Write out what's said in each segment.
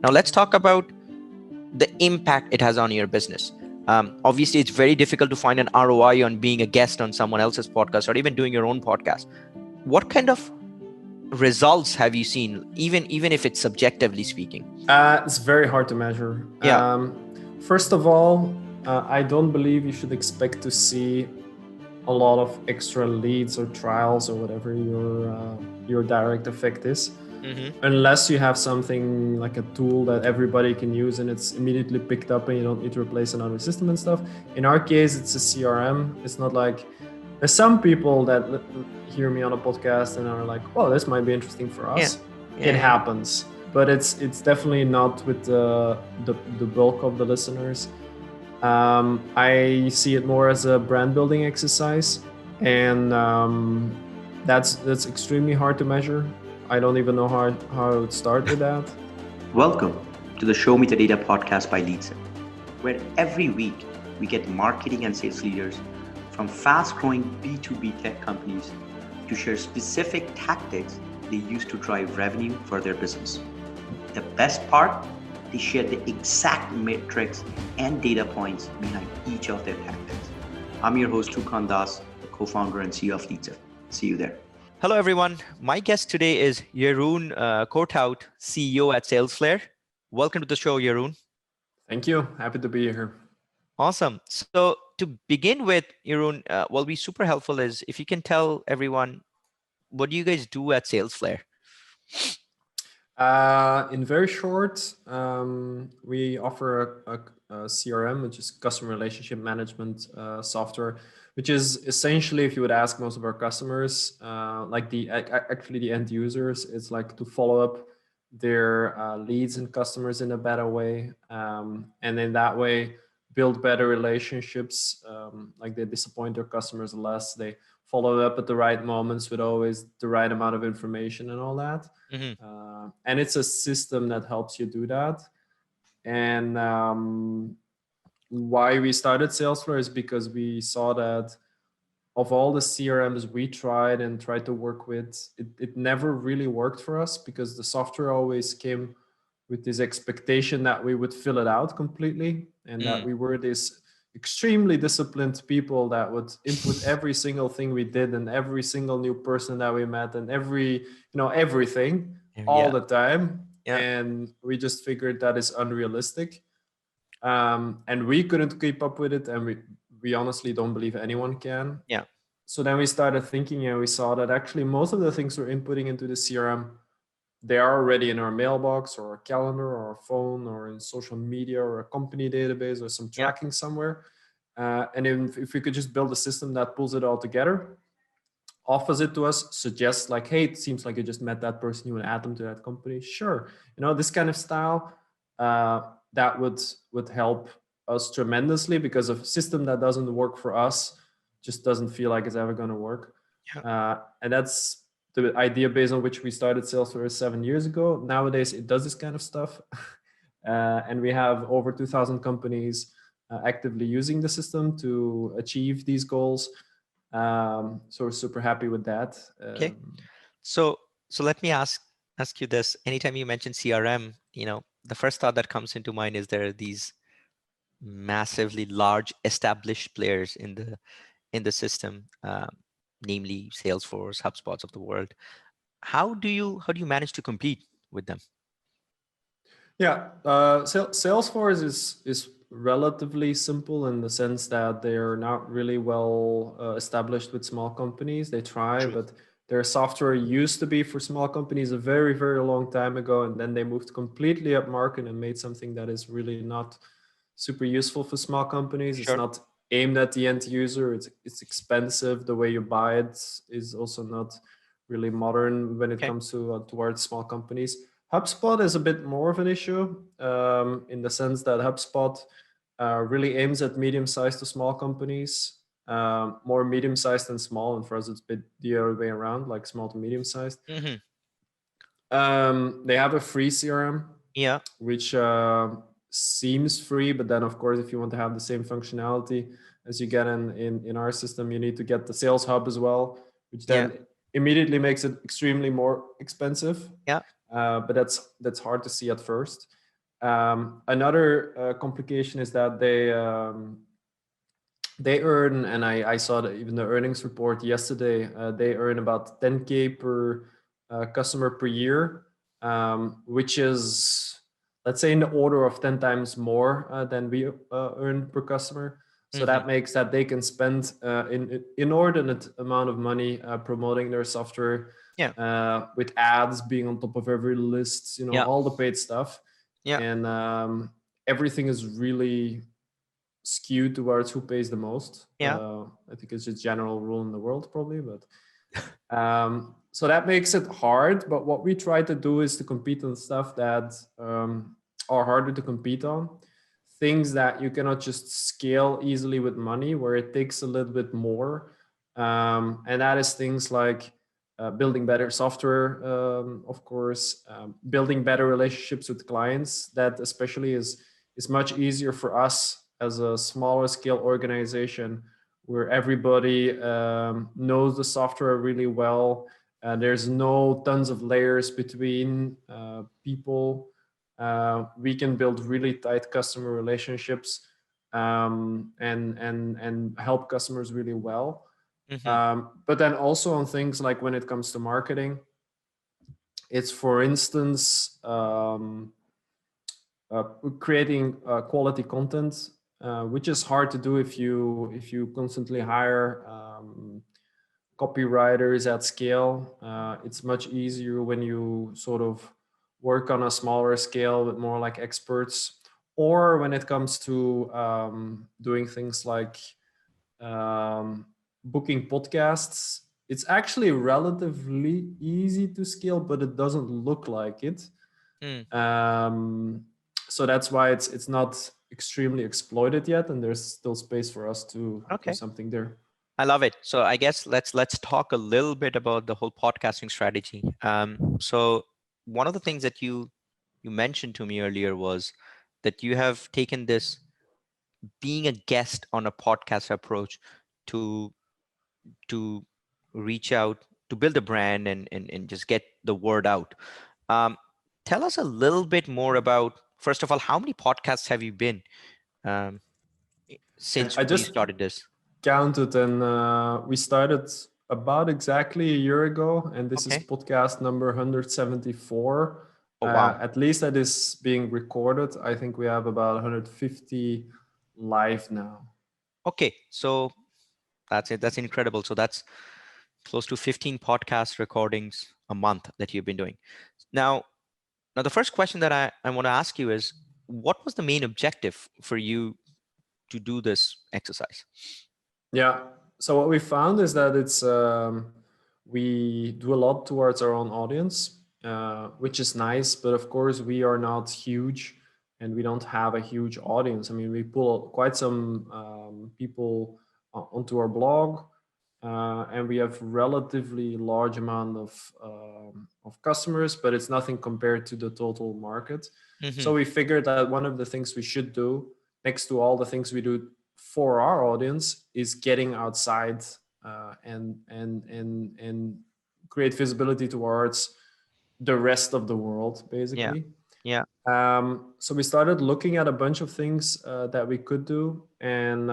Now let's talk about the impact it has on your business. Obviously, it's very difficult to find an ROI on being a guest on someone else's podcast or even doing your own podcast. What kind of results have you seen, even if it's subjectively speaking? It's very hard to measure. Yeah. First of all, I don't believe you should expect to see a lot of extra leads or trials or whatever your direct effect is, unless you have something like a tool that everybody can use and it's immediately picked up and you don't need to replace another system and stuff. In our case, it's a CRM. It's not like there's some people that hear me on a podcast and are like, "Oh, this might be interesting for us." It happens, but it's definitely not with the bulk of the listeners. I see it more as a brand building exercise, and that's extremely hard to measure. I don't even know how I would start with that. Welcome to the Show Me the Data podcast by LeadSift, where every week we get marketing and sales leaders from fast-growing B2B tech companies to share specific tactics they use to drive revenue for their business. The best part, they share the exact metrics and data points behind each of their tactics. I'm your host, Tukan Das, the co-founder and CEO of LeadSift. See you there. Hello, everyone. My guest today is Jeroen Korthout, CEO at Salesflare. Welcome to the show, Jeroen. Thank you. Happy to be here. Awesome. So to begin with, Jeroen, what will be super helpful is if you can tell everyone, what do you guys do at Salesflare? In very short, we offer a CRM, which is customer relationship management software, which is essentially, if you would ask most of our customers, like actually the end users, it's like to follow up their leads and customers in a better way, and in that way build better relationships. Like they disappoint their customers less, they follow up at the right moments with always the right amount of information and all that. And it's a system that helps you do that. And why we started Salesflare is because we saw that of all the CRMs we tried to work with, it never really worked for us because the software always came with this expectation that we would fill it out completely and that we were this extremely disciplined people that would input every single thing we did and every single new person that we met and everything all the time. And we just figured that is unrealistic. And we couldn't keep up with it. And we honestly don't believe anyone can. So then we started thinking and we saw that actually most of the things we're inputting into the CRM, they are already in our mailbox or our calendar or our phone or in social media or a company database or some tracking somewhere. And if we could just build a system that pulls it all together, offers it to us, suggests like, hey, it seems like you just met that person, you want to add them to that company. Sure. This kind of style, that would help us tremendously because a system that doesn't work for us just doesn't feel like it's ever going to work. And that's the idea based on which we started Salesforce 7 years ago. Nowadays, it does this kind of stuff. And we have over 2,000 companies actively using the system to achieve these goals. So we're super happy with that. Okay. So let me ask you this. Anytime you mention CRM, the first thought that comes into mind is there are these massively large established players in the system, namely Salesforce, HubSpots of the world. How do you manage to compete with them? Salesforce is relatively simple in the sense that they're not really well established with small companies. They try, but their software used to be for small companies a very, very long time ago. And then they moved completely up market and made something that is really not super useful for small companies. It's not aimed at the end user. It's expensive. The way you buy it is also not really modern when it comes to towards small companies. HubSpot is a bit more of an issue in the sense that HubSpot really aims at medium-sized to small companies, more medium-sized than small. And for us, it's a bit the other way around, like small to medium-sized. They have a free CRM, which seems free, but then of course, if you want to have the same functionality as you get in our system, you need to get the Sales Hub as well, which then immediately makes it extremely more expensive. But that's hard to see at first. Another complication is that they earn, and I saw that even the earnings report yesterday, they earn about 10K per customer per year, which is, let's say, in the order of 10 times more than we earn per customer. So that makes that they can spend inordinate amount of money promoting their software, Yeah. with ads being on top of every list, Yeah. all the paid stuff. Yeah. And everything is really skewed towards who pays the most. Yeah. I think it's a general rule in the world, probably, but so that makes it hard. But what we try to do is to compete on stuff that are harder to compete on, things that you cannot just scale easily with money, where it takes a little bit more, and that is things like building better software, of course, building better relationships with clients. That especially is much easier for us as a smaller scale organization, where everybody knows the software really well. There's no tons of layers between people. We can build really tight customer relationships, and help customers really well. But then also on things like when it comes to marketing, it's, for instance, creating quality content, which is hard to do if you constantly hire copywriters at scale. It's much easier when you sort of work on a smaller scale with more like experts, or when it comes to doing things like booking podcasts. It's actually relatively easy to scale, but it doesn't look like it. So that's why it's not extremely exploited yet, and there's still space for us to do something there. I love it. So I guess let's talk a little bit about the whole podcasting strategy. So one of the things that you mentioned to me earlier was that you have taken this being a guest on a podcast approach to reach out, to build a brand and just get the word out. Tell us a little bit more about, first of all, how many podcasts have you been since I we just started this? counted, and we started about exactly a year ago, and this is podcast number 174. Oh, wow. At least that is being recorded. I think we have about 150 live now. Okay, so that's it. That's incredible. So that's close to 15 podcast recordings a month that you've been doing. Now the first question that I want to ask you is, what was the main objective for you to do this exercise? Yeah. So what we found is that it's we do a lot towards our own audience, which is nice. But of course, we are not huge, and we don't have a huge audience. I mean, we pull quite some people onto our blog, and we have relatively large amount of customers, but it's nothing compared to the total market. So we figured that one of the things we should do, next to all the things we do for our audience, is getting outside and create visibility towards the rest of the world, basically. Yeah. So we started looking at a bunch of things that we could do, and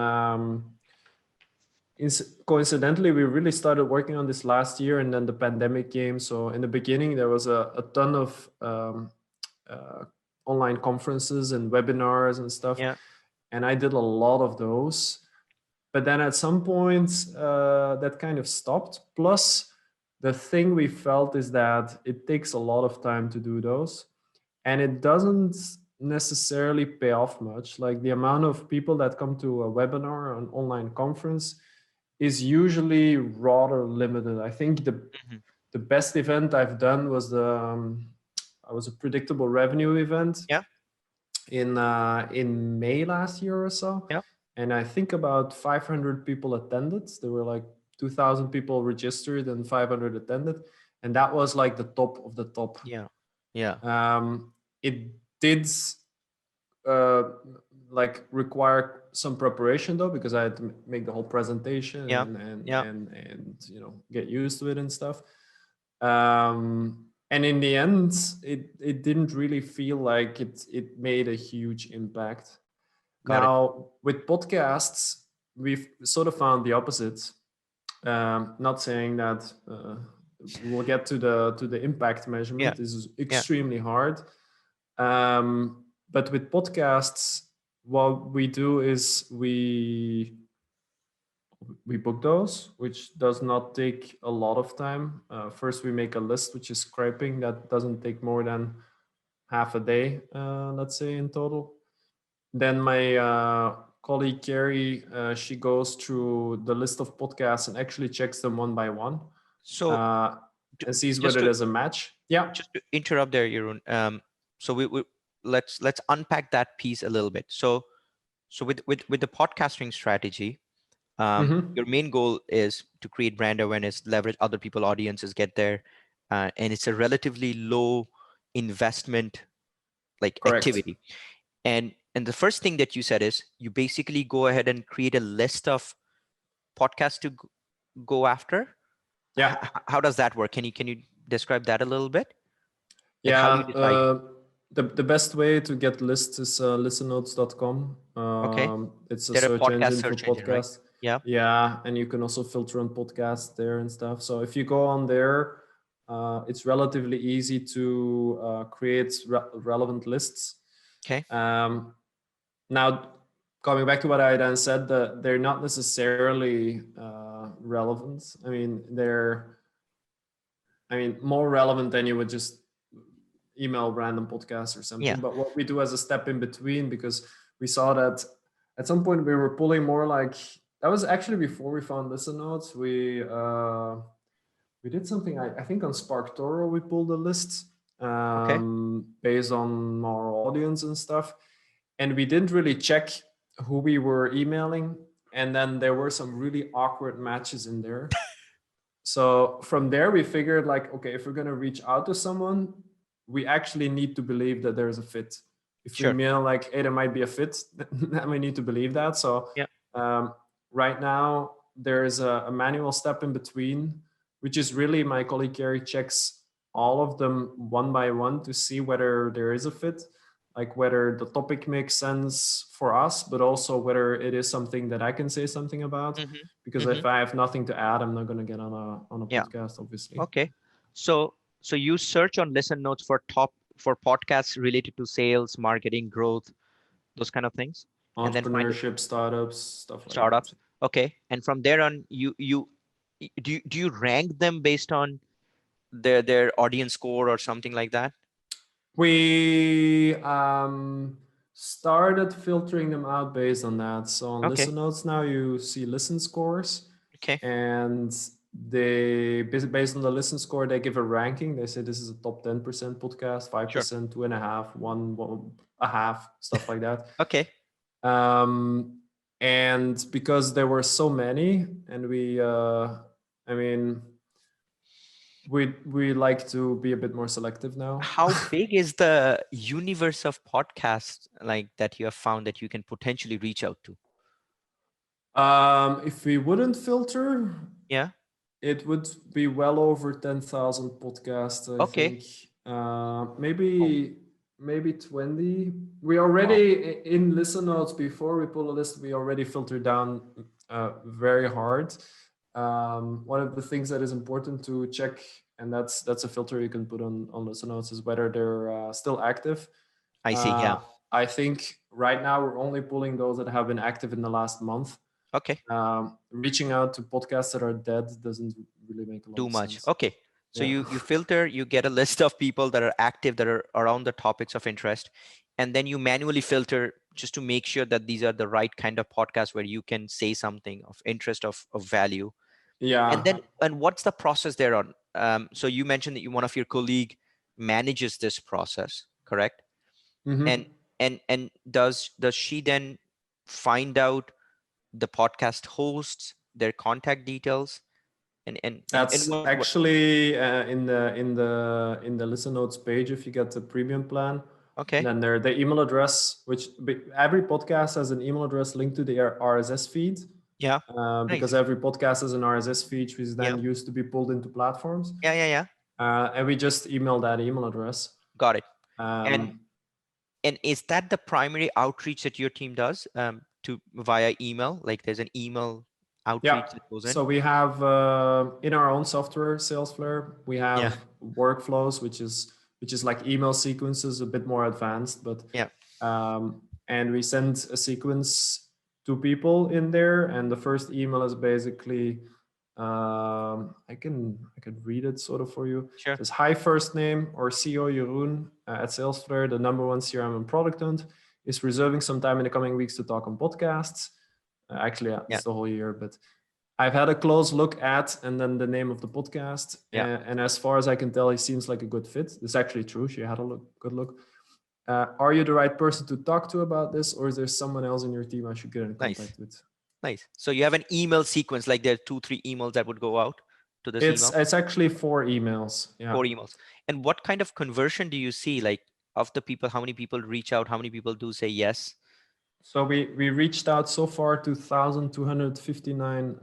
coincidentally, we really started working on this last year, and then the pandemic came. So in the beginning, there was a ton of online conferences and webinars and stuff. Yeah. And I did a lot of those. But then at some point, that kind of stopped. Plus, the thing we felt is that it takes a lot of time to do those. And it doesn't necessarily pay off much. Like the amount of people that come to a webinar or an online conference is usually rather limited. I think the best event I've done was a predictable revenue event. Yeah. In May last year or so. Yeah. And I think about 500 people attended. There were like 2,000 people registered and 500 attended. And that was like the top of the top. Yeah. Yeah. It did like require some preparation though, because I had to make the whole presentation and get used to it and stuff. And And in the end, it didn't really feel like it made a huge impact. Got it. Now with podcasts, we've sort of found the opposite. Not saying that we'll get to the impact Yeah. measurement. This is Yeah. extremely hard. But with podcasts, what we do is we book those, which does not take a lot of time. First, we make a list, which is scraping. That doesn't take more than half a day, let's say, in total. Then my colleague Carrie, she goes through the list of podcasts and actually checks them one by one, So and sees just whether to there's a match. Yeah. interrupt there, Jeroen. So we let's unpack that piece a little bit. So with the podcasting strategy, Mm-hmm. your main goal is to create brand awareness, leverage other people audiences, get there, and it's a relatively low investment like Correct. activity. And the first thing that you said is you basically go ahead and create a list of podcasts to go after. Yeah. How does that work? Can you describe that a little bit? Like how do you Yeah. decide? The best way to get lists is listennotes.com. Okay, It's a they're a search podcast engine for search engine, right? podcasts. Yeah. Yeah, and you can also filter on podcasts there and stuff. So if you go on there, it's relatively easy to create relevant lists. Okay. Now, coming back to what I then said, that they're not necessarily relevant. I mean, more relevant than you would just email random podcasts or something. Yeah. But what we do as a step in between, because we saw that at some point we were pulling more like, that was actually before we found Listen Notes. We did something, I think on SparkToro, we pulled a list Okay. based on our audience and stuff. And we didn't really check who we were emailing. And then there were some really awkward matches in there. So from there, we figured like, okay, if we're going to reach out to someone, we actually need to believe that there's a fit. If we Sure. mail like, hey, there might be a fit, then we need to believe that. So Yeah. right now, there's a manual step in between, which is really my colleague Carrie checks all of them one by one to see whether there is a fit, like whether the topic makes sense for us, but also whether it is something that I can say something about. Mm-hmm. Because Mm-hmm. if I have nothing to add, I'm not going to get on a Yeah. podcast, obviously. Okay. So you search on Listen Notes for podcasts related to sales, marketing, growth, those kind of things, and then find Entrepreneurship, startups, stuff like that. startups. Okay. And from there on, do you rank them based on their audience score or something like that? We started filtering them out based on that. So on Okay. Listen Notes now you see listen scores, Okay. and they based on the listen score they give a ranking. They say this is a top 10% podcast, 5%, 2.5, 1.5, stuff like that. Okay. And because there were so many, and we like to be a bit more selective now. How big is the universe of podcasts like that you have found that you can potentially reach out to? If we wouldn't filter, Yeah. it would be well over 10,000 podcasts, I Okay. think. Maybe 20. We already, in Listen Notes, before we pull a list, we already filter down very hard. One of the things that is important to check, and that's a filter you can put on Listen Notes, is whether they're still active. I see. Yeah. I think right now we're only pulling those that have been active in the last month. Okay. Reaching out to podcasts that are dead doesn't really make a lot Too of much. sense. Okay. So you filter, you get a list of people that are active, that are around the topics of interest, and then you manually filter just to make sure that these are the right kind of podcasts where you can say something of interest, of value. Yeah. And what's the process there on? So you mentioned that one of your colleague manages this process, correct? Mm-hmm. And does she then find out the podcast hosts, their contact details, and That's what actually in the Listen Notes page if you get the premium plan. Okay. And then the email address, which every podcast has an email address linked to the RSS feed. Yeah. Because every podcast has an RSS feed, which is then used to be pulled into platforms. Yeah. And we just email that email address. Got it. Um, And is that the primary outreach that your team does, to via email? Like there's an email outreach Yeah. that goes in? So we have in our own software, Salesflare, we Yeah. have workflows, which is like email sequences, a bit more advanced, but Yeah. and we send a sequence to people in there, and the first email is basically I can read it sort of for you. Sure. It says, hi, first name, our CEO Jeroen at Salesflare, the number one CRM and product hunt, is reserving some time in the coming weeks to talk on podcasts. Actually, yeah, Yeah. it's the whole year, but I've had a close look at, and then the name of the podcast. Yeah. And as far as I can tell, he seems like a good fit. This is actually true. She had a good look. Are you the right person to talk to about this, or is there someone else in your team I should get in Nice. contact with? Nice. So you have an email sequence, like there are 2-3 emails that would go out to this email? It's actually 4 emails. Yeah. 4 emails. And what kind of conversion do you see? Like of the people, how many people reach out? How many people do say yes? So we reached out so far to 1,259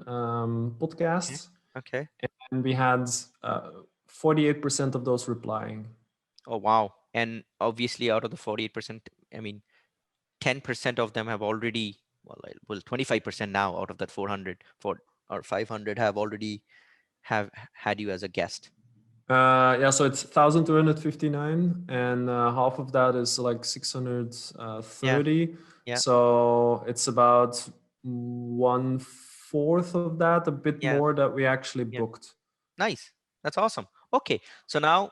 podcasts, Okay. and we had 48% of those replying. Oh, wow. And obviously out of the 48%, I mean, 10% of them have already, well, 25% now out of that 400 or 500 have already have had you as a guest. Yeah, so it's 1,259, and half of that is like 630. Yeah. So it's about 1/4 of that, a bit Yeah. more that we actually Yeah. booked. Nice. That's awesome. Okay. So now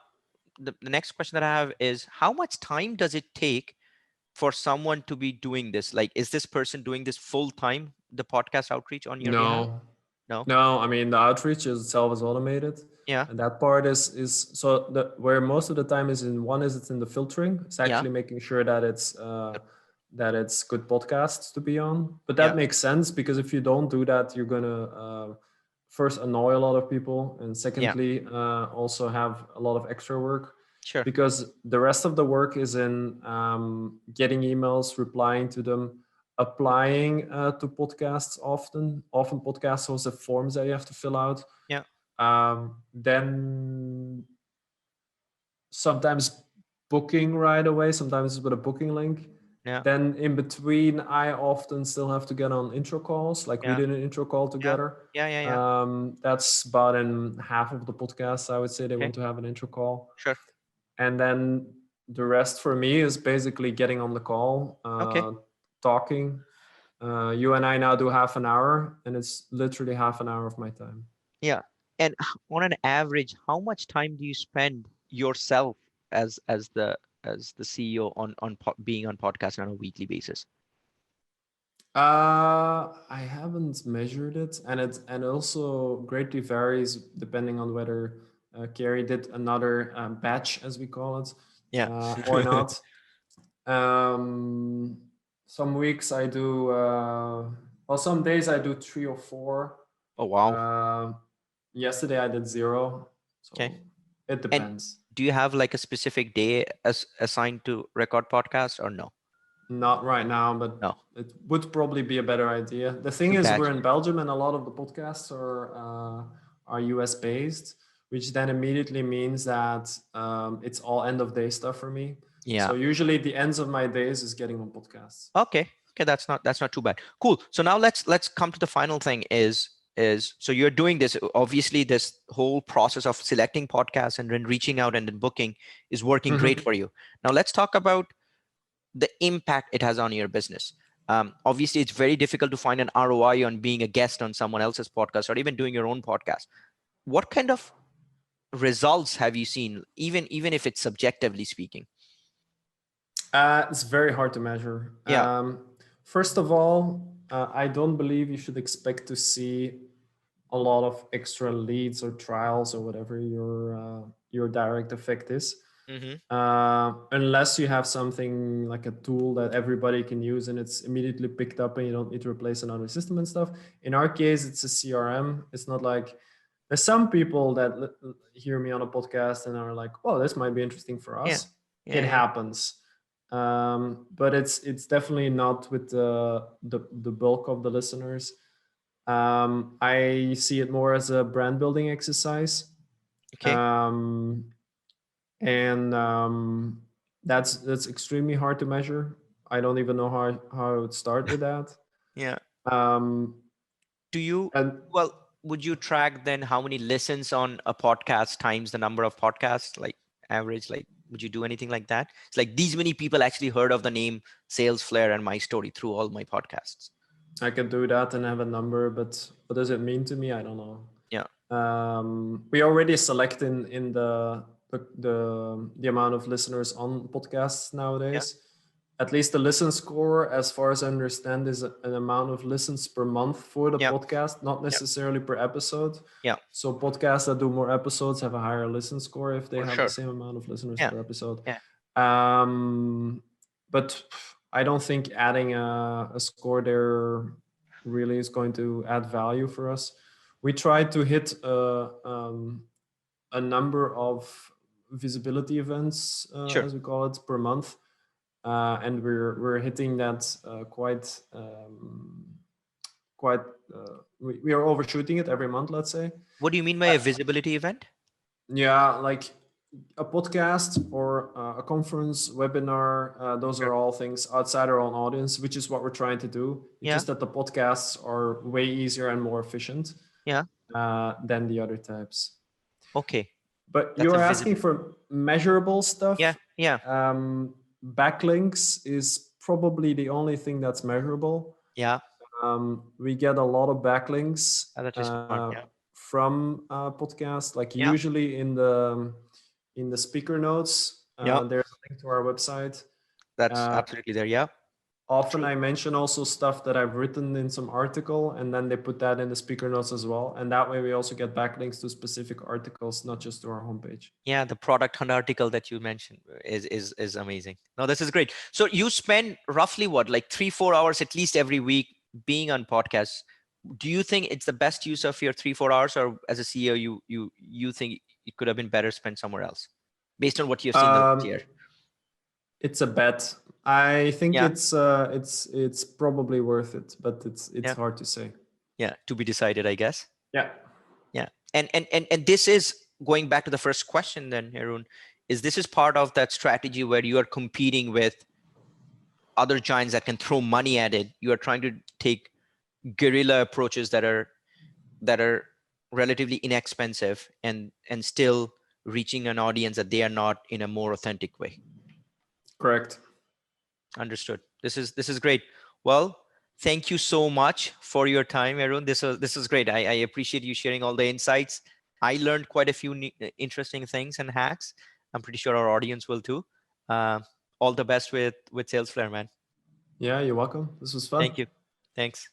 the next question that I have is, how much time does it take for someone to be doing this? Like, is this person doing this full time, the podcast outreach on your behalf? No. No, I mean the outreach itself is automated. Yeah. And that part is so where most of the time is in one is it's in the filtering. It's Yeah. actually making sure that it's good podcasts to be on. But Yeah. that makes sense, because if you don't do that, you're gonna first annoy a lot of people, and secondly also have a lot of extra work. Sure. Because the rest of the work is in getting emails, replying to them, applying to podcasts. Often podcasts also have forms that you have to fill out. Yeah. Then sometimes booking right away, sometimes with a booking link. Yeah. Then in between, I often still have to get on intro calls. Like we Yeah. did an intro call together. Yeah. That's about in half of the podcasts, I would say they Okay. want to have an intro call. Sure. And then the rest for me is basically getting on the call, Okay. talking. You and I now do half an hour, and it's literally half an hour of my time. Yeah. And on an average, how much time do you spend yourself as the CEO on being on podcast on a weekly basis? I haven't measured it, and also greatly varies depending on whether Carrie did another batch, as we call it, or not. Some weeks I do, well, some days I do 3 or 4. Oh, wow. Yesterday I did 0. So Okay. it depends. Do you have like a specific day assigned to record podcasts or no? Not right now, but No. it would probably be a better idea. The thing is, we're in Belgium, and a lot of the podcasts are US based, which then immediately means that it's all end of day stuff for me. Yeah. So usually the ends of my days is getting on podcasts. Okay. That's not too bad. Cool. So now let's come to the final thing is so you're doing this, obviously this whole process of selecting podcasts and then reaching out and then booking is working great for you. Now let's talk about the impact it has on your business. Obviously it's very difficult to find an ROI on being a guest on someone else's podcast or even doing your own podcast. What kind of results have you seen, even if it's subjectively speaking? It's very hard to measure. Yeah. First of all, I don't believe you should expect to see a lot of extra leads or trials or whatever your direct effect is. Unless you have something like a tool that everybody can use and it's immediately picked up and you don't need to replace another system and stuff. In our case, it's a CRM. It's not like, there's some people that hear me on a podcast and are like, oh, this might be interesting for us. It happens. But it's definitely not with the bulk of the listeners. I see it more as a brand building exercise. Okay. And that's extremely hard to measure. I don't even know how I would start with that. Yeah. Um, Do you, and well, would you track then how many listens on a podcast times the number of podcasts, like average, like would you do anything like that? It's like these many people actually heard of the name Salesflare and my story through all my podcasts. I can do that and have a number, but what does it mean to me? I don't know. Yeah. We already select in the amount of listeners on podcasts nowadays. At least the listen score, as far as I understand, is an amount of listens per month for the Yeah. podcast, not necessarily per episode. Yeah. So podcasts that do more episodes have a higher listen score if they For have sure. the same amount of listeners Yeah. per episode. Yeah. But I don't think adding a score there really is going to add value for us. We try to hit a number of visibility events, Sure. as we call it, per month, and we're hitting that quite. We are overshooting it every month, let's say. What do you mean by a visibility event? Yeah, like a podcast or a conference, webinar, those are all things outside our own audience, which is what we're trying to do. It's Yeah. just that the podcasts are way easier and more efficient Yeah. than the other types. Okay. But That's you're a asking for measurable stuff. Yeah. Yeah. Backlinks is probably the only thing that's measurable. Yeah. We get a lot of backlinks That is smart. Yeah. from podcasts, like Yeah. usually in the speaker notes. Yeah. There's a link to our website. That's absolutely there. Yeah. Often True. I mention also stuff that I've written in some article, and then they put that in the speaker notes as well. And that way we also get backlinks to specific articles, not just to our homepage. Yeah, the product hunt article that you mentioned is amazing. No, this is great. So you spend roughly what, like 3-4 hours at least every week being on podcasts. Do you think it's the best use of your 3-4 hours, or as a CEO, you think it could have been better spent somewhere else, based on what you've seen the last year? It's a bet. I think Yeah. it's probably worth it, but it's Yeah. hard to say. Yeah, to be decided, I guess. Yeah. Yeah. And this is going back to the first question then, Jeroen, is this is part of that strategy where you are competing with other giants that can throw money at it. You are trying to take guerrilla approaches that are relatively inexpensive and still reaching an audience that they are not in a more authentic way. Correct. Understood. This is great. Well, thank you so much for your time, Jeroen. This is great. I appreciate you sharing all the insights. I learned quite a few interesting things and hacks. I'm pretty sure our audience will too. All the best with Salesflare, man. Yeah, you're welcome. This was fun. Thank you. Thanks.